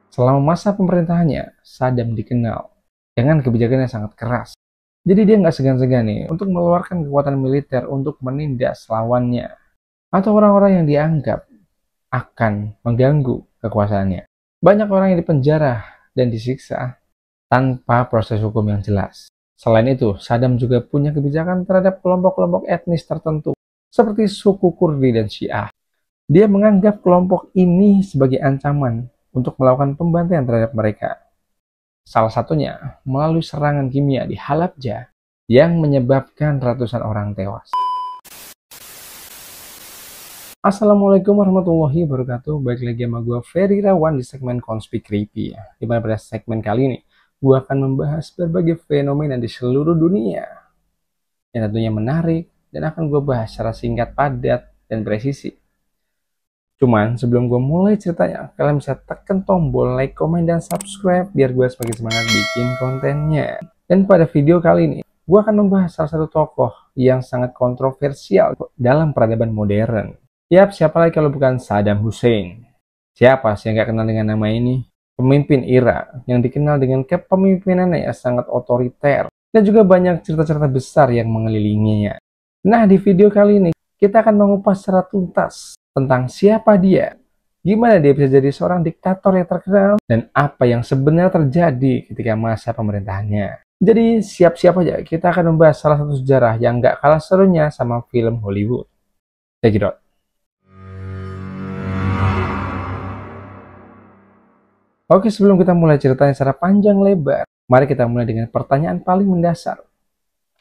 Selama masa pemerintahannya, Saddam dikenal dengan kebijakan yang sangat keras. Jadi dia nggak segan-segan nih untuk mengeluarkan kekuatan militer untuk menindas lawannya atau orang-orang yang dianggap akan mengganggu kekuasaannya. Banyak orang yang dipenjara dan disiksa tanpa proses hukum yang jelas. Selain itu, Saddam juga punya kebijakan terhadap kelompok-kelompok etnis tertentu, seperti suku Kurdi dan Syiah. Dia menganggap kelompok ini sebagai ancaman untuk melakukan pembantaian terhadap mereka. Salah satunya melalui serangan kimia di Halabja yang menyebabkan ratusan orang tewas. Assalamualaikum warahmatullahi wabarakatuh. Balik lagi sama gue Ferry Irawan di segmen Conspiracy Creepy ya. Dimana pada segmen kali ini gue akan membahas berbagai fenomena di seluruh dunia yang tentunya menarik dan akan gue bahas secara singkat, padat, dan presisi. Cuman sebelum gue mulai ceritanya, kalian bisa tekan tombol like, komen, dan subscribe biar gue semakin semangat bikin kontennya. Dan pada video kali ini, gue akan membahas salah satu tokoh yang sangat kontroversial dalam peradaban modern. Yap, siapa lagi kalau bukan Saddam Hussein? Siapa sih yang gak kenal dengan nama ini? Pemimpin Irak yang dikenal dengan kepemimpinannya yang sangat otoriter. Dan juga banyak cerita-cerita besar yang mengelilinginya. Nah, di video kali ini, kita akan mengupas secara tuntas tentang siapa dia, gimana dia bisa jadi seorang diktator yang terkenal, dan apa yang sebenarnya terjadi ketika masa pemerintahannya. Jadi siap-siap aja, kita akan membahas salah satu sejarah yang gak kalah serunya sama film Hollywood. Check it out. Oke, sebelum kita mulai ceritanya secara panjang lebar, mari kita mulai dengan pertanyaan paling mendasar.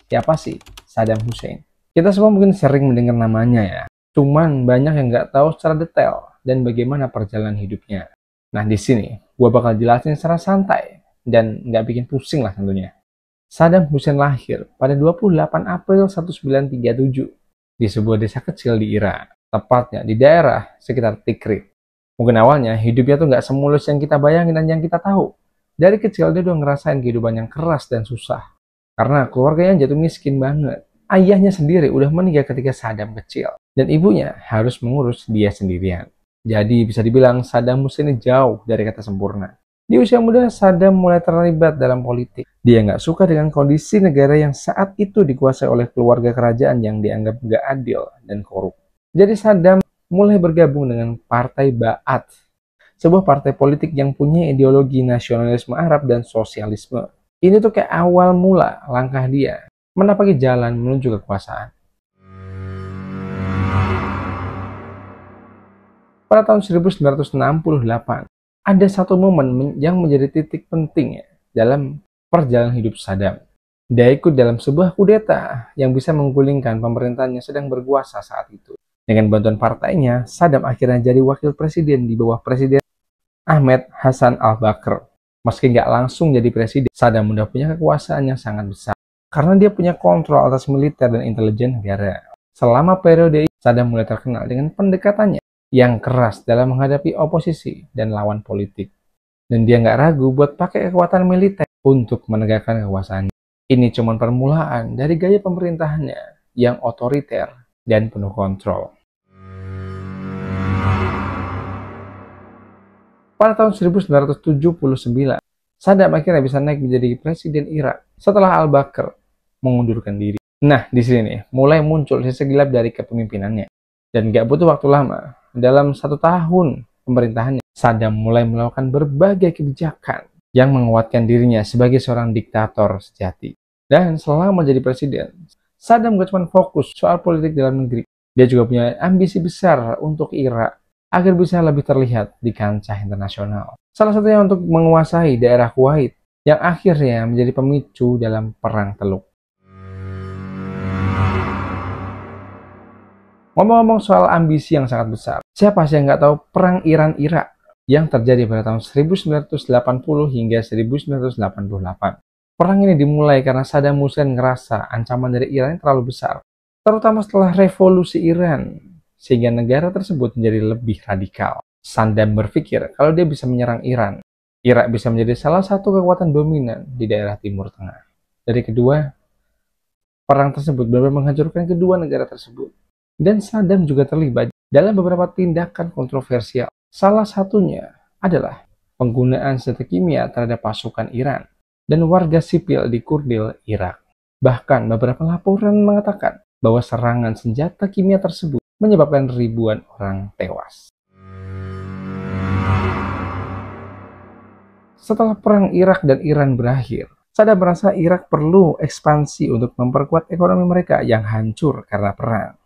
Siapa sih Saddam Hussein? Kita semua mungkin sering mendengar namanya ya. Cuman banyak yang nggak tahu secara detail dan bagaimana perjalanan hidupnya. Nah, di sini gue bakal jelasin secara santai dan nggak bikin pusing lah tentunya. Saddam Hussein lahir pada 28 April 1937 di sebuah desa kecil di Irak, tepatnya di daerah sekitar Tikrit. Mungkin awalnya hidupnya tuh nggak semulus yang kita bayangin dan yang kita tahu. Dari kecil dia udah ngerasain kehidupan yang keras dan susah. Karena keluarganya jatuh miskin banget. Ayahnya sendiri udah meninggal ketika Saddam kecil. Dan ibunya harus mengurus dia sendirian. Jadi bisa dibilang Saddam Hussein ini jauh dari kata sempurna. Di usia muda, Saddam mulai terlibat dalam politik. Dia nggak suka dengan kondisi negara yang saat itu dikuasai oleh keluarga kerajaan yang dianggap nggak adil dan korup. Jadi Saddam mulai bergabung dengan Partai Ba'ath, sebuah partai politik yang punya ideologi nasionalisme Arab dan sosialisme. Ini tuh kayak awal mula langkah dia menapaki jalan menuju kekuasaan. Pada tahun 1968, ada satu momen yang menjadi titik penting ya, dalam perjalanan hidup Saddam. Dia ikut dalam sebuah kudeta yang bisa menggulingkan pemerintahan yang sedang berkuasa saat itu. Dengan bantuan partainya, Saddam akhirnya jadi wakil presiden di bawah Presiden Ahmed Hassan al-Bakr. Meski nggak langsung jadi presiden, Saddam udah punya kekuasaan yang sangat besar. Karena dia punya kontrol atas militer dan intelijen negara. Selama periode ini, Saddam mulai terkenal dengan pendekatannya yang keras dalam menghadapi oposisi dan lawan politik. Dan dia nggak ragu buat pakai kekuatan militer untuk menegakkan kekuasaannya. Ini cuma permulaan dari gaya pemerintahannya yang otoriter dan penuh kontrol. Pada tahun 1979, Saddam akhirnya bisa naik menjadi presiden Irak setelah al-Bakr mengundurkan diri. Nah, di sini nih, mulai muncul sisi gelap dari kepemimpinannya. Dan gak butuh waktu lama, dalam 1 tahun pemerintahannya, Saddam mulai melakukan berbagai kebijakan yang menguatkan dirinya sebagai seorang diktator sejati. Dan selama jadi presiden, Saddam gak cuma fokus soal politik dalam negeri. Dia juga punya ambisi besar untuk Irak agar bisa lebih terlihat di kancah internasional. Salah satunya untuk menguasai daerah Kuwait yang akhirnya menjadi pemicu dalam Perang Teluk. Ngomong-ngomong soal ambisi yang sangat besar, siapa sih yang nggak tahu Perang Iran-Irak yang terjadi pada tahun 1980 hingga 1988. Perang ini dimulai karena Saddam Hussein ngerasa ancaman dari Iran yang terlalu besar, terutama setelah revolusi Iran, sehingga negara tersebut menjadi lebih radikal. Saddam berpikir kalau dia bisa menyerang Iran, Irak bisa menjadi salah satu kekuatan dominan di daerah Timur Tengah. Dari kedua, perang tersebut benar-benar menghancurkan kedua negara tersebut. Dan Saddam juga terlibat dalam beberapa tindakan kontroversial. Salah satunya adalah penggunaan senjata kimia terhadap pasukan Iran dan warga sipil di Kurdil, Irak. Bahkan beberapa laporan mengatakan bahwa serangan senjata kimia tersebut menyebabkan ribuan orang tewas. Setelah perang Irak dan Iran berakhir, Saddam merasa Irak perlu ekspansi untuk memperkuat ekonomi mereka yang hancur karena perang.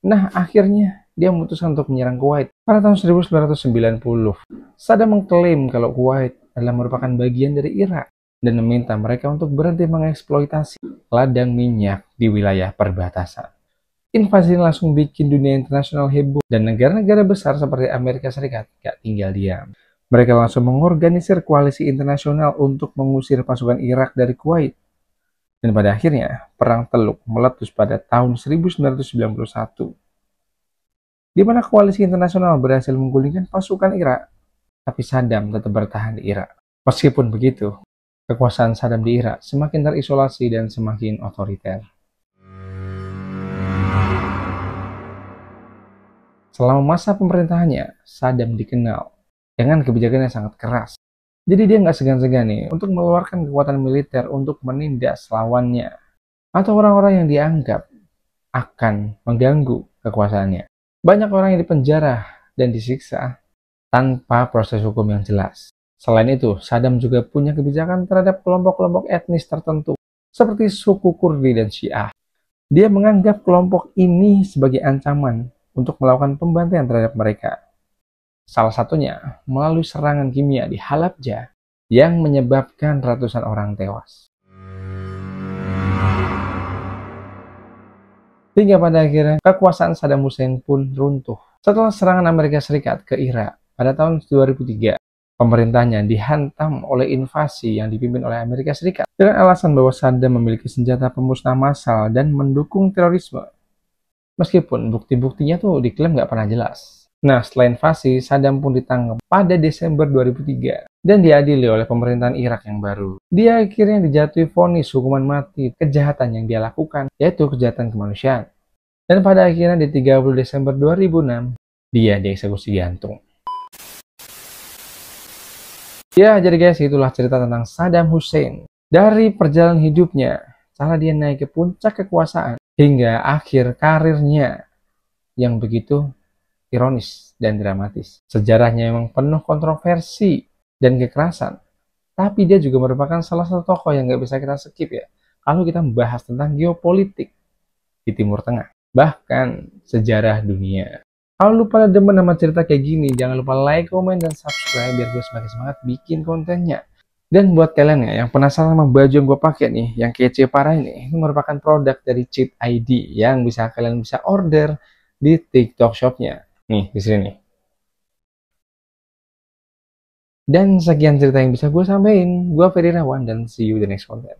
Nah, akhirnya dia memutuskan untuk menyerang Kuwait pada tahun 1990. Saddam mengklaim kalau Kuwait adalah merupakan bagian dari Irak dan meminta mereka untuk berhenti mengeksploitasi ladang minyak di wilayah perbatasan. Invasi ini langsung bikin dunia internasional heboh dan negara-negara besar seperti Amerika Serikat gak tinggal diam. Mereka langsung mengorganisir koalisi internasional untuk mengusir pasukan Irak dari Kuwait. Dan pada akhirnya, Perang Teluk meletus pada tahun 1991. Di mana koalisi internasional berhasil menggulingkan pasukan Irak, tapi Saddam tetap bertahan di Irak. Meskipun begitu, kekuasaan Saddam di Irak semakin terisolasi dan semakin otoriter. Selama masa pemerintahannya, Saddam dikenal dengan kebijakan yang sangat keras. Jadi dia nggak segan-segan nih untuk mengeluarkan kekuatan militer untuk menindas lawannya atau orang-orang yang dianggap akan mengganggu kekuasaannya. Banyak orang yang dipenjara dan disiksa tanpa proses hukum yang jelas. Selain itu, Saddam juga punya kebijakan terhadap kelompok-kelompok etnis tertentu seperti suku Kurdi dan Syiah. Dia menganggap kelompok ini sebagai ancaman untuk melakukan pembantaian terhadap mereka. Salah satunya melalui serangan kimia di Halabja yang menyebabkan ratusan orang tewas. Hingga pada akhirnya kekuasaan Saddam Hussein pun runtuh. Setelah serangan Amerika Serikat ke Irak pada tahun 2003, pemerintahnya dihantam oleh invasi yang dipimpin oleh Amerika Serikat dengan alasan bahwa Saddam memiliki senjata pemusnah massal dan mendukung terorisme. Meskipun bukti-buktinya tuh diklaim nggak pernah jelas. Nah, setelah invasi, Saddam pun ditangkap pada Desember 2003 dan diadili oleh pemerintahan Irak yang baru. Dia akhirnya dijatuhi vonis hukuman mati kejahatan yang dia lakukan, yaitu kejahatan kemanusiaan. Dan pada akhirnya di 30 Desember 2006, dia dieksekusi gantung. Ya, jadi guys, itulah cerita tentang Saddam Hussein. Dari perjalanan hidupnya, cara dia naik ke puncak kekuasaan, hingga akhir karirnya yang begitu ironis dan dramatis. Sejarahnya memang penuh kontroversi dan kekerasan, tapi dia juga merupakan salah satu tokoh yang nggak bisa kita skip ya, kalau kita membahas tentang geopolitik di Timur Tengah, bahkan sejarah dunia. Kalau lu pada demen sama cerita kayak gini, jangan lupa like, komen, dan subscribe biar gue semakin semangat bikin kontennya. Dan buat kalian ya yang penasaran sama baju yang gue pakai nih, yang kece parah ini merupakan produk dari Cheat ID yang kalian bisa order di TikTok Shop-nya. Nih, di sini. Dan sekian cerita yang bisa gue sampaikan. Gue Ferry Rawan dan see you the next content.